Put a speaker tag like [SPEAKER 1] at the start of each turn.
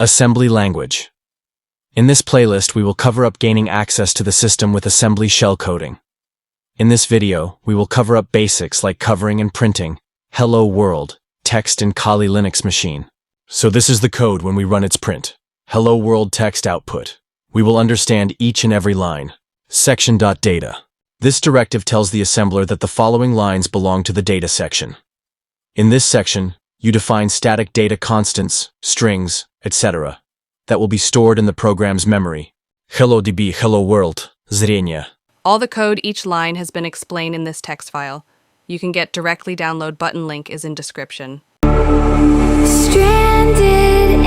[SPEAKER 1] Assembly language. In this playlist, we will cover up gaining access to the system with assembly shellcoding. In this video, we will cover up basics like covering and printing Hello World text in Kali Linux machine. So this is the code when we run its print. Hello World text output. We will understand each and every line. Section.data. This directive tells the assembler that the following lines belong to the data section. In this section, you define static data constants, strings, etc. that will be stored in the program's memory. HelloDB Hello World, Zrenia.
[SPEAKER 2] All the code each line has been explained in this text file. You can get directly download button link is in description.
[SPEAKER 3] Stranded